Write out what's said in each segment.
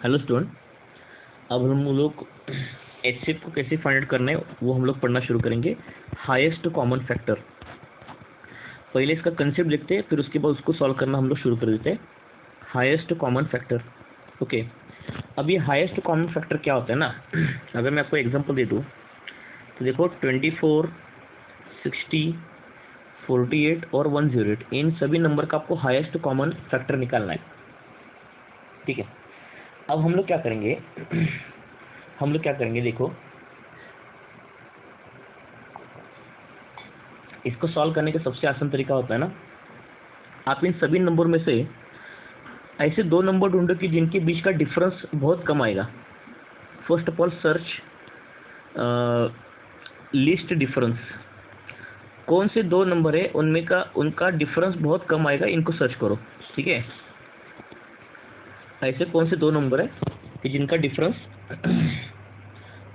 Hello student, अब हम लोग एचसीएफ को कैसे फाइंड आउट करना है वो हम लोग पढ़ना शुरू करेंगे। हाईएस्ट कॉमन फैक्टर, पहले इसका कंसेप्ट देखते हैं, फिर उसके बाद उसको सॉल्व करना हम लोग शुरू कर देते हैं। Highest common factor, okay. अब ये हाईएस्ट कॉमन फैक्टर क्या होता है ना, अगर मैं आपको एग्जांपल दे दूँ तो देखो 24, 60, 48 और 108, इन सभी नंबर का आपको हाईएस्ट कॉमन फैक्टर निकालना है, ठीक है। अब हम लोग क्या करेंगे देखो, इसको सॉल्व करने का सबसे आसान तरीका होता है ना, आप इन सभी नंबर में से ऐसे दो नंबर ढूंढो कि जिनके बीच का डिफरेंस बहुत कम आएगा। First of all search list difference, कौन से दो नंबर है उनमें का उनका डिफरेंस बहुत कम आएगा, इनको सर्च करो, ठीक है। ऐसे कौन से दो नंबर है कि जिनका डिफरेंस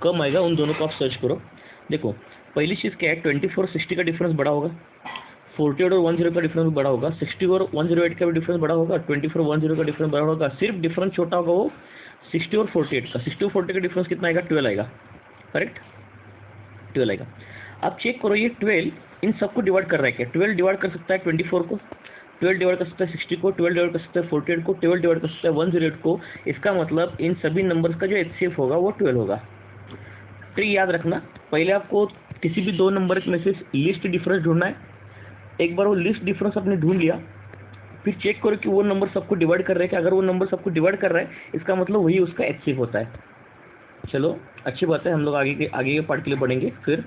कम आएगा, उन दोनों को आप सर्च करो। देखो पहली चीज़ क्या है, 24 60 का डिफरेंस बड़ा होगा, 48 और 10 का डिफरेंस बड़ा होगा, 60 और 108 का भी डिफरेंस बड़ा होगा, 24 और 10 का डिफरेंस बड़ा होगा। सिर्फ डिफरेंस छोटा होगा वो 60 और 48 का। 60 और 40 का डिफरेंस कितना आएगा, 12 आएगा, करेक्ट, 12 आएगा। आप चेक करो ये 12 इन सबको डिवाइड कर रहा है क्या? 12 डिवाइड कर सकता है 24 को, 12 डिवाइड कर सकता है 60 को, 12 डिवाइड कर सकता है 48 को, 12 डिवाइड कर सकता है 108 को। इसका मतलब इन सभी नंबर्स का जो एचसीएफ होगा वो 12 होगा। ट्री याद रखना, पहले आपको किसी भी दो नंबर में से लिस्ट डिफरेंस ढूंढना है। एक बार वो लिस्ट डिफरेंस आपने ढूंढ लिया, फिर चेक करो कि वो नंबर सबको डिवाइड कर रहे हैं कि अगर वो नंबर सबको डिवाइड कर रहा है, इसका मतलब वही उसका एचसीएफ होता है। चलो अच्छी बात है, हम लोग आगे के पार्ट के लिए बढ़ेंगे। फिर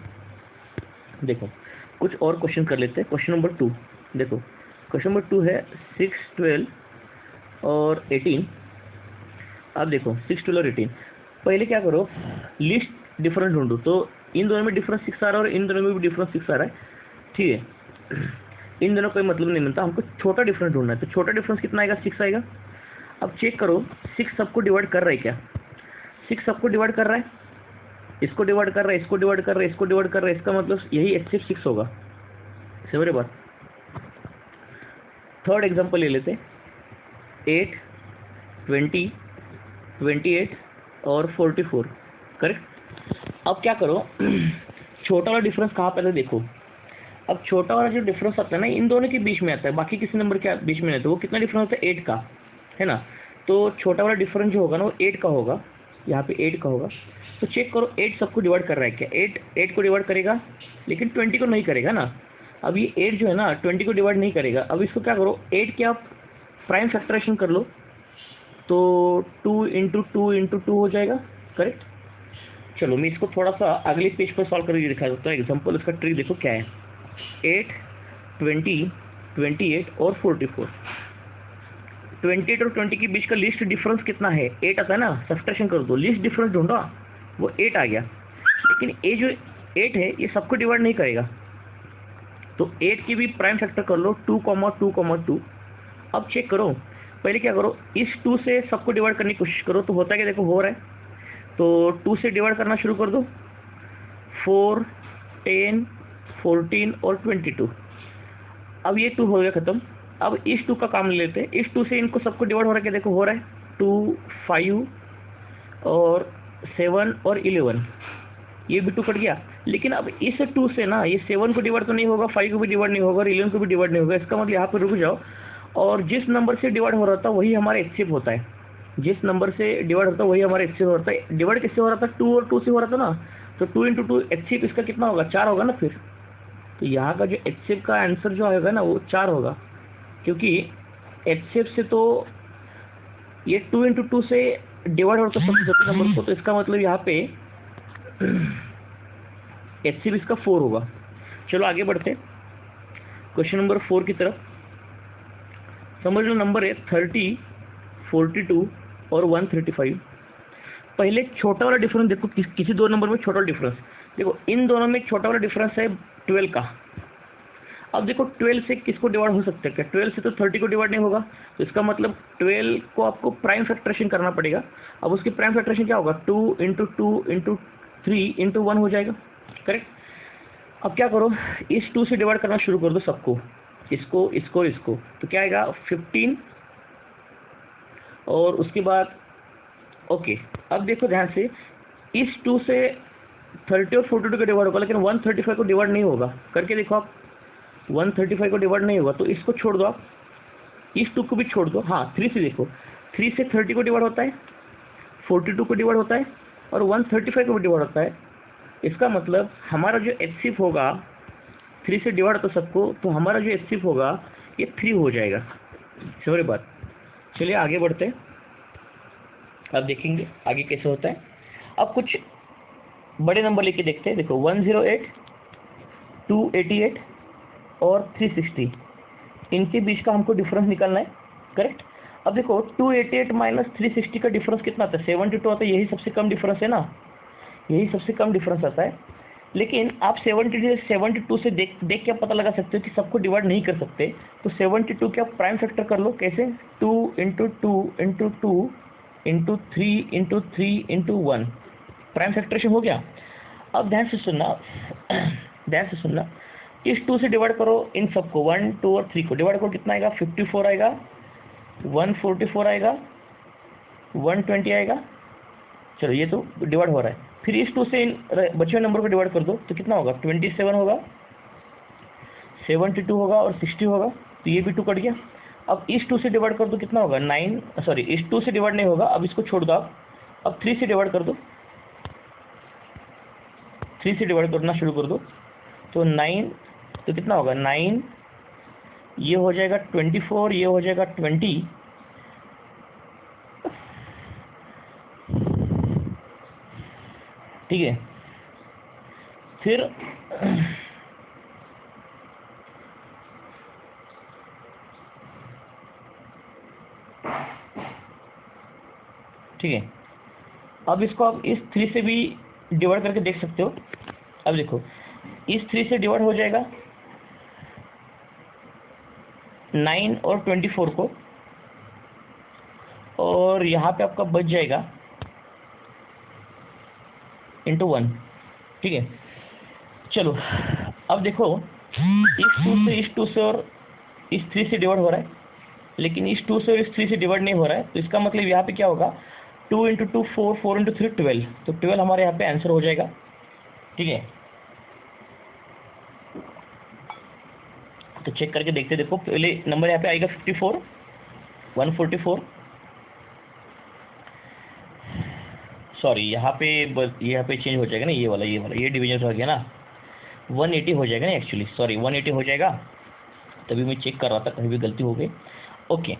देखो कुछ और क्वेश्चन कर लेते हैं। क्वेश्चन नंबर 2 देखो, क्वेश्चन नंबर 2 है 6, 12 और 18। अब देखो 6, 12 और 18, पहले क्या करो, लिस्ट डिफरेंस ढूंढो। तो इन दोनों में डिफरेंस 6 आ रहा है और इन दोनों में भी डिफरेंस 6 आ रहा है, ठीक है। इन दोनों का मतलब नहीं मिलता, हमको छोटा डिफरेंस ढूंढना है। तो छोटा डिफरेंस कितना आएगा, 6 आएगा। अब चेक करो 6 सबको डिवाइड कर रहा है क्या? 6 सबको डिवाइड कर रहा है, इसको डिवाइड कर रहा है, इसको डिवाइड कर रहा है, इसको डिवाइड कर रहा है, इसका मतलब यही एचसीएफ 6 होगा। समझ बात। थर्ड एग्जांपल ले लेते, 8, 20, 28 और 44, करेक्ट। अब क्या करो, छोटा वाला डिफरेंस कहाँ पे आता है देखो। अब छोटा वाला जो डिफरेंस आता है ना, इन दोनों के बीच में आता है, बाकी किसी नंबर के बीच में नहीं आता। वो कितना डिफरेंस होता है, 8 का, है ना। तो छोटा वाला डिफरेंस जो होगा ना वो 8 का होगा, यहाँ पे 8 का होगा। तो चेक करो 8 सबको डिवाइड कर रहा है क्या? 8 को डिवाइड करेगा, लेकिन 20 को नहीं करेगा ना। अब ये 8 जो है ना 20 को डिवाइड नहीं करेगा। अब इसको क्या करो, 8 के आप प्राइम फैक्टराइजेशन कर लो, तो 2 इंटू 2 इंटू 2 हो जाएगा, करेक्ट। चलो मैं इसको थोड़ा सा अगले पेज पर सॉल्व करके दिखा देता हूँ एग्जाम्पल। इसका ट्रिक देखो क्या है, 8, 20, 28 और 44। 28 और 20 के बीच का लिस्ट डिफरेंस कितना है, 8 आता है ना। सब्ट्रैक्शन कर दो, लिस्ट डिफरेंस ढूंढा, वो 8 आ गया। लेकिन ये जो 8 है ये सबको डिवाइड नहीं करेगा, तो 8 की भी प्राइम फैक्टर कर लो, 2,2,2। अब चेक करो, पहले क्या करो, इस 2 से सबको डिवाइड करने की कोशिश करो। तो होता है क्या, देखो हो रहा है, तो 2 से डिवाइड करना शुरू कर दो, 4, 10, 14 और 22। अब ये 2 हो गया खत्म। अब इस 2 का काम ले लेते हैं। इस 2 से इनको सबको डिवाइड हो रहा है क्या, देखो हो रहा है, 2, 5 और 7 और 11, ये भी 2 कट गया। लेकिन अब इस 2 से ना ये 7 को डिवाइड तो नहीं होगा, 5 को भी डिवाइड नहीं होगा और 11 को भी डिवाइड नहीं होगा। इसका मतलब यहाँ पर रुक जाओ, और जिस नंबर से डिवाइड हो रहा था वही हमारा एचसीएफ होता है। जिस नंबर से डिवाइड होता है वही हमारा एचसीएफ होता है। डिवाइड किससे हो रहा था, 2 और 2 से हो रहा था ना, तो 2 इंटू 2 एचसीएफ इसका कितना होगा, 4 होगा ना। फिर तो यहाँ का जो एचसीएफ का आंसर जो आएगा ना वो 4 होगा, क्योंकि एचसीएफ से तो ये 2 इंटू 2 से डिवाइड होता है सभी नंबर को, तो इसका मतलब यहाँ पे एचसीएफ इसका 4 होगा। चलो आगे बढ़ते क्वेश्चन नंबर 4 की तरफ। समझ लो नंबर है 30, 42 और 135। पहले छोटा वाला डिफरेंस देखो, किसी दो नंबर में छोटा डिफरेंस देखो। इन दोनों में छोटा वाला डिफरेंस है 12 का। अब देखो 12 से किसको डिवाइड हो सकता है क्या, 12 से तो 30 को डिवाइड नहीं होगा, तो इसका मतलब 12 को आपको प्राइम फैक्टरेशन करना पड़ेगा। अब उसकी प्राइम फैक्टरेशन क्या होगा, 2 इंटू 2 इंटू 3 इंटू 1 हो जाएगा, करेक्ट। अब क्या करो, इस 2 से डिवाइड करना शुरू कर दो सबको, इसको इसको इसको, तो क्या आएगा 15 और उसके बाद ओके, अब देखो ध्यान से, इस 2 से 30 और 42 को डिवाइड होगा, लेकिन 135 को डिवाइड नहीं होगा। करके देखो आप, 135 को डिवाइड नहीं होगा, तो इसको छोड़ दो आप, इस 2 को भी छोड़ दो। हाँ, 3 से देखो, 3 से 30 को डिवाइड होता है, 42 को डिवाइड होता है और 135 को भी डिवाइड होता है। इसका मतलब हमारा जो HCF होगा, 3 से डिवाइड होता सबको, तो हमारा जो HCF होगा ये 3 हो जाएगा। समझ बात? चलिए आगे बढ़ते हैं, अब देखेंगे आगे कैसे होता है। अब कुछ बड़े नंबर लेके देखते हैं। देखो 108, 288 और 360, इनके बीच का हमको डिफरेंस निकालना है, करेक्ट। अब देखो 288 माइनस 360 का डिफरेंस कितना आता है? 72 आता है। यही सबसे कम डिफरेंस है ना, यही सबसे कम डिफरेंस आता है। लेकिन आप 72 से देख के पता लगा सकते हो कि सबको डिवाइड नहीं कर सकते। तो 72 के आप प्राइम फैक्टर कर लो। कैसे? 2 into 2 into 2 into 3 into 3 into 1, prime factorisation हो गया। अब ध्यान से सुनना, इस 2 से डिवाइड करो इन सबको, 1, 2 और 3 को डिवाइड करो, कितना आएगा? 54 आएगा, 144 आएगा, 120 आएगा। चलो ये तो डिवाइड हो रहा है। फिर इस 2 से इन बचे हुए नंबर को डिवाइड कर दो, तो कितना होगा? 27 होगा, 72 होगा और 60 होगा। तो ये भी 2 कट गया। अब इस 2 से डिवाइड कर दो, कितना होगा? 9, सॉरी इस 2 से डिवाइड नहीं होगा, अब इसको छोड़ दो आप। अब 3 से डिवाइड कर दो, 3 से डिवाइड करना शुरू कर दो, तो 9, तो कितना होगा? 9, ये हो जाएगा 24, ये हो जाएगा 20, ठीक है। फिर ठीक है, अब इसको आप इस 3 से भी डिवाइड करके देख सकते हो। अब देखो इस 3 से डिवाइड हो जाएगा 9 और 24 को, और यहाँ पे आपका बच जाएगा इंटू 1, ठीक है। चलो अब देखो इस 2 से और इस 3 से डिवाइड हो रहा है, लेकिन इस 2 से और इस 3 से डिवाइड नहीं हो रहा है। तो इसका मतलब यहाँ पे क्या होगा? 2 इंटू 2 4, 4 इंटू 3 12, तो 12 हमारे यहाँ पे आंसर हो जाएगा, ठीक है। तो चेक करके देखते, देखो पहले नंबर यहाँ पे आएगा 54, 144, सॉरी यहाँ पे चेंज हो जाएगा ना, ये डिवीजन हो गया ना, 180 हो जाएगा ना एक्चुअली, सॉरी 180 हो जाएगा। तभी मैं चेक कर रहा था, कहीं भी गलती हो गई। ओके,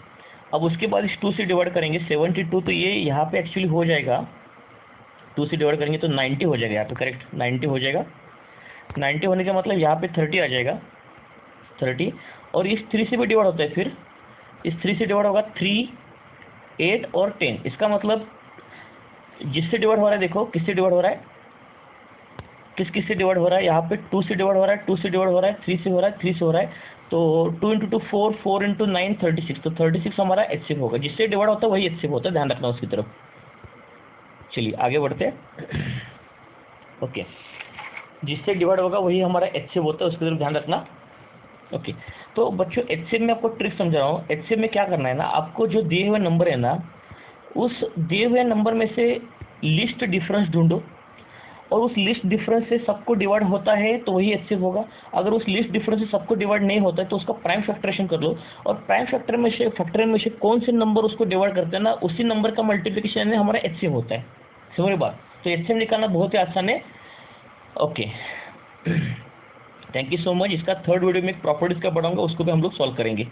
अब उसके बाद इस 2 से डिवाइड करेंगे 72, तो ये यहाँ पे एक्चुअली हो जाएगा, 2 से डिवाइड करेंगे तो 90 हो जाएगा यहाँ पे, करेक्ट 90 हो जाएगा। 90 होने का मतलब यहाँ पे 30 आ जाएगा, 30। और इस 3 से भी डिवाइड होता है, फिर इस 3 से डिवाइड होगा 3, 8 और 10। इसका मतलब जिससे डिवाइड हो रहा है, देखो किससे डिवाइड हो रहा है, किस से डिवाइड हो रहा है? यहाँ पे 2 से डिवाइड हो रहा है, 2 से डिवाइड हो रहा है, 3 से हो रहा है, 3 से हो रहा है। तो 2 इंटू 2 4, 4 इंटू 9 36, तो 36 हमारा HCF होगा। जिससे डिवाइड होता है वही HCF होता है, ध्यान रखना उसकी तरफ। चलिए आगे बढ़ते हैं। ओके, जिससे डिवाइड होगा वही हमारा HCF होता है, उसकी तरफ ध्यान रखना। ओके, तो बच्चों HCF में आपको ट्रिक समझा रहा हूँ। HCF में क्या करना है ना, आपको जो दिए हुए नंबर है ना, उस दिए हुए नंबर में से लिस्ट डिफरेंस ढूंढो, और उस लिस्ट डिफरेंस से सबको डिवाइड होता है तो वही HCF होगा। अगर उस लिस्ट डिफरेंस से सबको डिवाइड नहीं होता है तो उसका प्राइम फैक्टरेशन कर लो, और प्राइम फैक्टर में से कौन से नंबर उसको डिवाइड करते हैं ना, उसी नंबर का मल्टीप्लिकेशन में हमारा HCF होता है। समझ बात? तो HCF निकालना बहुत ही आसान है। Okay, thank you so much. इसका थर्ड वीडियो में प्रॉपर्टीज का पढ़ाऊंगा, उसको भी हम लोग सॉल्व करेंगे।